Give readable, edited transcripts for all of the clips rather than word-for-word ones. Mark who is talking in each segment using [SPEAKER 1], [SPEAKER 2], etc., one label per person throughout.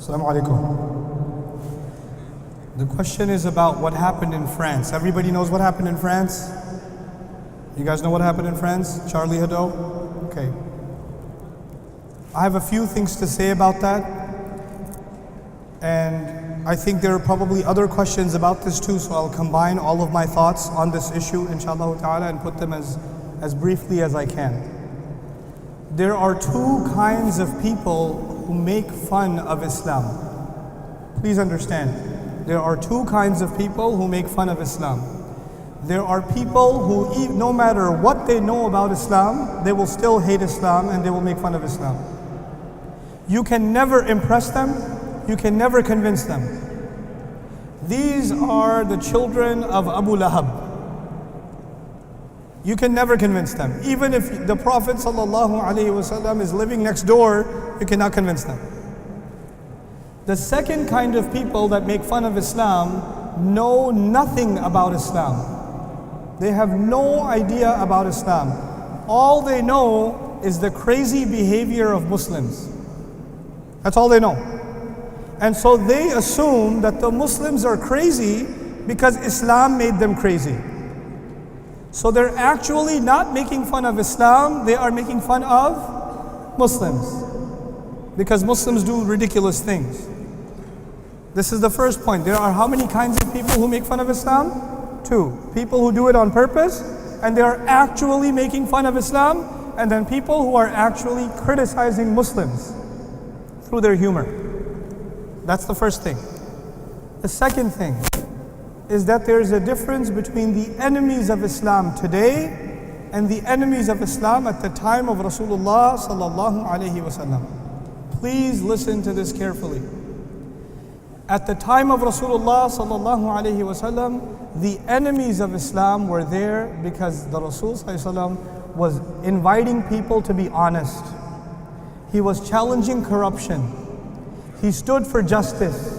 [SPEAKER 1] Assalamu alaikum. The question is about what happened in France. Everybody knows what happened in France? You guys know what happened in France? Charlie Hebdo? Okay. I have a few things to say about that. And I think there are probably other questions about this too, so I'll combine all of my thoughts on this issue, inshallah ta'ala, and put them as briefly as I can. There are two kinds of people who make fun of Islam. Please understand, there are two kinds of people who make fun of Islam. There are people who, no matter what they know about Islam, they will still hate Islam and they will make fun of Islam. You can never impress them, you can never convince them. These are the children of Abu Lahab. You can never convince them. Even if the Prophet ﷺ is living next door, you cannot convince them. The second kind of people that make fun of Islam know nothing about Islam. They have no idea about Islam. All they know is the crazy behavior of Muslims. That's all they know. And so they assume that the Muslims are crazy because Islam made them crazy. So they're actually not making fun of Islam, they are making fun of Muslims. Because Muslims do ridiculous things. This is the first point. There are how many kinds of people who make fun of Islam? Two. People who do it on purpose, and they are actually making fun of Islam, and then people who are actually criticizing Muslims through their humor. That's the first thing. The second thing is that there is a difference between the enemies of Islam today and the enemies of Islam at the time of Rasulullah sallallahu alaihi wasallam. Please listen to this carefully. At the time of Rasulullah sallallahu alaihi wasallam, the enemies of Islam were there because the Rasul sallallahu alaihi wasallam was inviting people to be honest. He was challenging corruption. He stood for justice.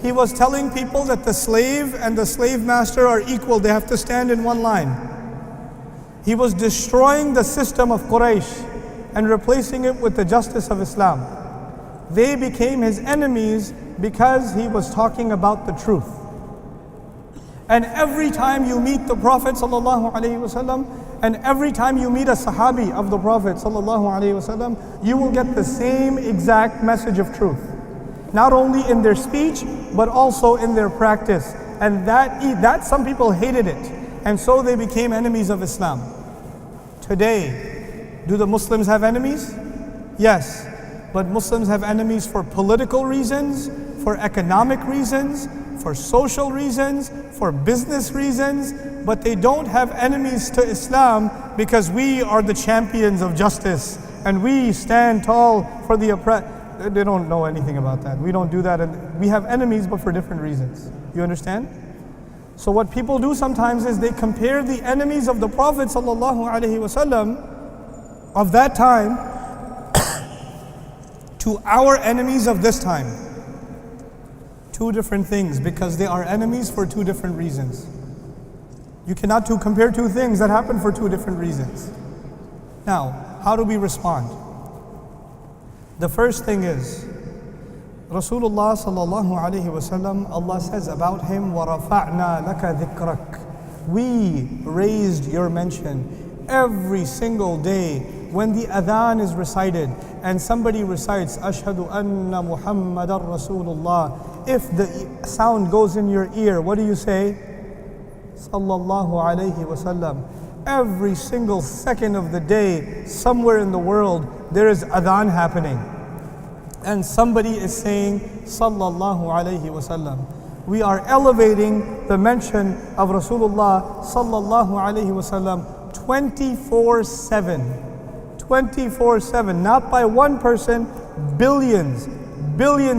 [SPEAKER 1] He was telling people that the slave and the slave master are equal. They have to stand in one line. He was destroying the system of Quraysh and replacing it with the justice of Islam. They became his enemies because he was talking about the truth. And every time you meet the Prophet ﷺ, and every time you meet a Sahabi of the Prophet ﷺ, you will get the same exact message of truth. Not only in their speech, but also in their practice. And that some people hated it. And so they became enemies of Islam. Today, do the Muslims have enemies? Yes. But Muslims have enemies for political reasons, for economic reasons, for social reasons, for business reasons. But they don't have enemies to Islam because we are the champions of justice and we stand tall for the oppressed. They don't know anything about that. We don't do that, and we have enemies, but for different reasons. You understand? So what people do sometimes is they compare the enemies of the Prophet ﷺ of that time to our enemies of this time. Two different things, because they are enemies for two different reasons. You cannot compare two things that happen for two different reasons. Now, how do we respond? The first thing is, Rasulullah sallallahu alaihi wasallam, Allah says about him, وَرَفَعْنَا لَكَ ذِكْرَكَ. We raised your mention. Every single day when the adhan is recited and somebody recites, أَشْهَدُ أَنَّ مُحَمَّدًا Rasulullah, if the sound goes in your ear, what do you say? Sallallahu alaihi wasallam. Every single second of the day, somewhere in the world, there is adhan happening. And somebody is saying, Sallallahu Alaihi Wasallam. We are elevating the mention of Rasulullah Sallallahu Alaihi Wasallam 24/7. 24/7, not by one person, billions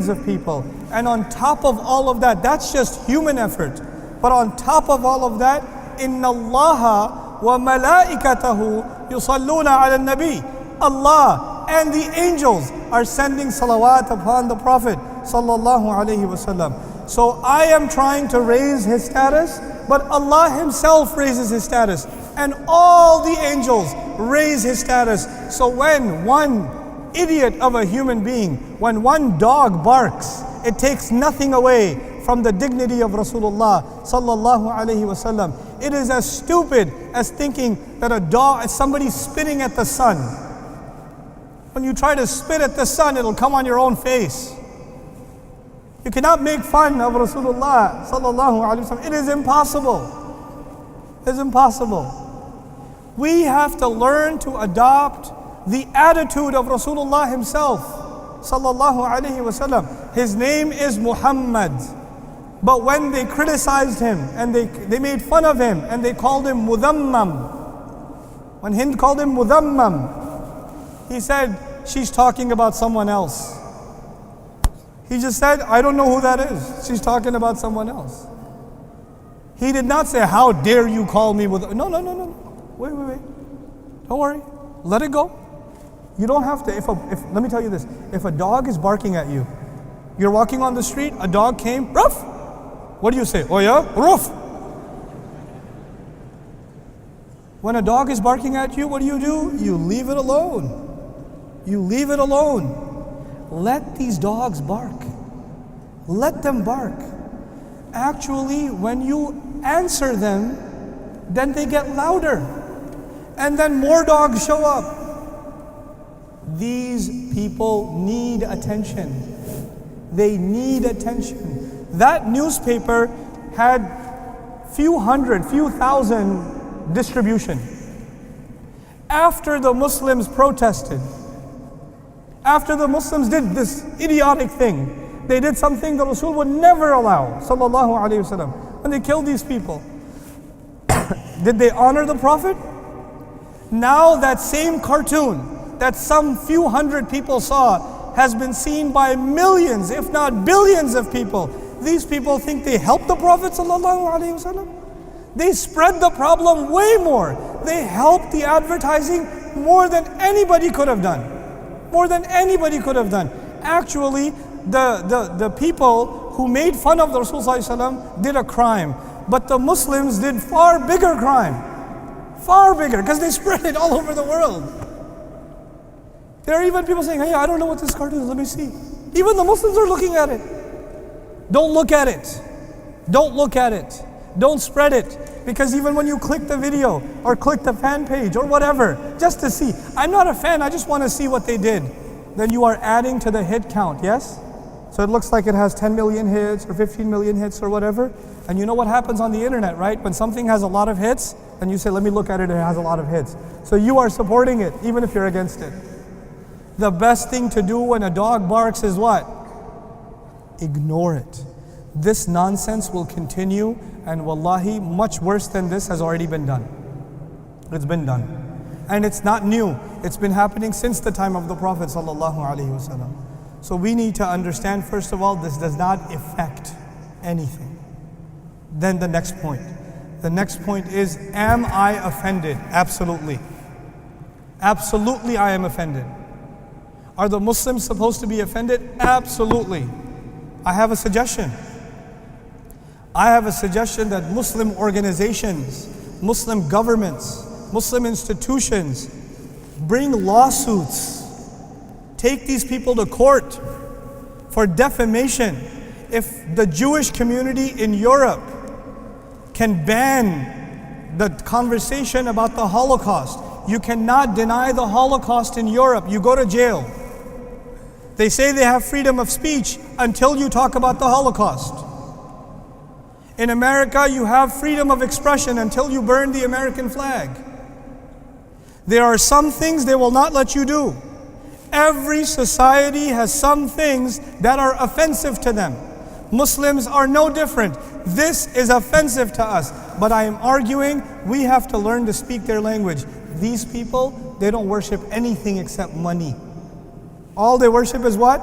[SPEAKER 1] of people. And on top of all of that, that's just human effort. But on top of all of that, إِنَّ اللَّهَ وَمَلَائِكَتَهُ يُصَلُّونَ عَلَى النَّبِيِّ. Allah and the angels are sending salawat upon the Prophet sallallahu alaihi wasallam. So I am trying to raise his status, but Allah himself raises his status. And all the angels raise his status. So when one idiot of a human being, when one dog barks it takes nothing away from the dignity of Rasulullah sallallahu alaihi wasallam. It is as stupid as thinking that a dog, somebody spitting at the sun. When you try to spit at the sun, it'll come on your own face. You cannot make fun of Rasulullah sallallahu alaihi wasallam. It is impossible. It is impossible. We have to learn to adopt the attitude of Rasulullah himself sallallahu alaihi wasallam. His name is Muhammad. But when they criticized him and they made fun of him and they called him Mudhammam, when Hind called him Mudhammam, he said, she's talking about someone else. He just said, I don't know who that is. She's talking about someone else. He did not say, how dare you call me Mudhammam. No. Wait. Don't worry. Let it go. You don't have to. Let me tell you this. If a dog is barking at you, you're walking on the street, a dog came, ruff. What do you say? Oh yeah? Ruff. When a dog is barking at you, what do? You leave it alone. You leave it alone. Let these dogs bark. Let them bark. Actually, when you answer them, then they get louder. And then more dogs show up. These people need attention. They need attention. That newspaper had few thousand distribution. After the Muslims protested, after the Muslims did this idiotic thing, they did something the Rasul would never allow, sallallahu alaihi wasallam, when they killed these people. Did they honor the Prophet? Now that same cartoon that some few hundred people saw has been seen by millions, if not billions of people. These people think they helped the Prophet ﷺ. They spread the problem way more. They helped the advertising more than anybody could have done. More than anybody could have done. Actually, the people who made fun of the Rasul ﷺ did a crime. But the Muslims did far bigger crime. Far bigger, because they spread it all over the world. There are even people saying, hey, I don't know what this cartoon is, let me see. Even the Muslims are looking at it. Don't look at it. Don't look at it. Don't spread it. Because even when you click the video or click the fan page or whatever, just to see, I'm not a fan, I just want to see what they did. Then you are adding to the hit count, yes? So it looks like it has 10 million hits or 15 million hits or whatever. And you know what happens on the internet, right? When something has a lot of hits, and you say, let me look at it, it has a lot of hits. So you are supporting it, even if you're against it. The best thing to do when a dog barks is what? Ignore it. This nonsense will continue, and wallahi, much worse than this has already been done. It's been done. And it's not new. It's been happening since the time of the Prophet ﷺ. So we need to understand, first of all, this does not affect anything. Then the next point. The next point is, am I offended? Absolutely. Absolutely I am offended. Are the Muslims supposed to be offended? Absolutely. I have a suggestion. I have a suggestion that Muslim organizations, Muslim governments, Muslim institutions bring lawsuits. Take these people to court for defamation. If the Jewish community in Europe can ban the conversation about the Holocaust, you cannot deny the Holocaust in Europe. You go to jail. They say they have freedom of speech until you talk about the Holocaust. In America, you have freedom of expression until you burn the American flag. There are some things they will not let you do. Every society has some things that are offensive to them. Muslims are no different. This is offensive to us. But I am arguing we have to learn to speak their language. These people, they don't worship anything except money. All they worship is what?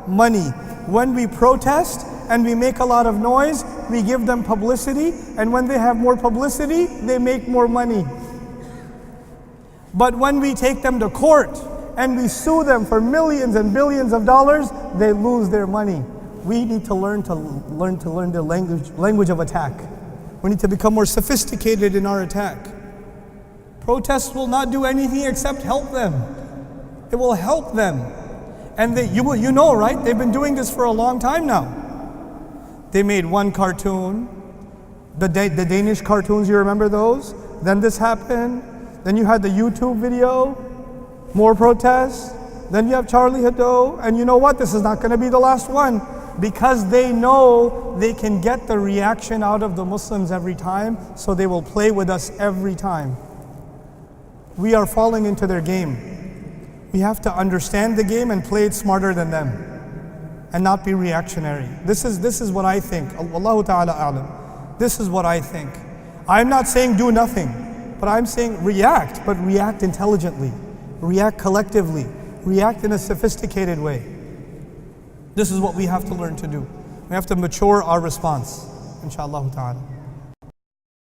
[SPEAKER 1] Money. When we protest and we make a lot of noise, we give them publicity. And when they have more publicity, they make more money. But when we take them to court and we sue them for millions and billions of dollars, they lose their money. We need to learn the language of attack. We need to become more sophisticated in our attack. Protests will not do anything except help them. It will help them. And you know, right? They've been doing this for a long time now. They made one cartoon, the Danish cartoons, you remember those? Then this happened. Then you had the YouTube video, more protests. Then you have Charlie Hebdo, and you know what? This is not going to be the last one, because they know they can get the reaction out of the Muslims every time, so they will play with us every time. We are falling into their game. We have to understand the game and play it smarter than them, and not be reactionary. This is what I think. Allahu Ta'ala a'lam. This is what I think. I'm not saying do nothing, but I'm saying react, but react intelligently, react collectively, react in a sophisticated way. This is what we have to learn to do. We have to mature our response, inshaAllah ta'ala.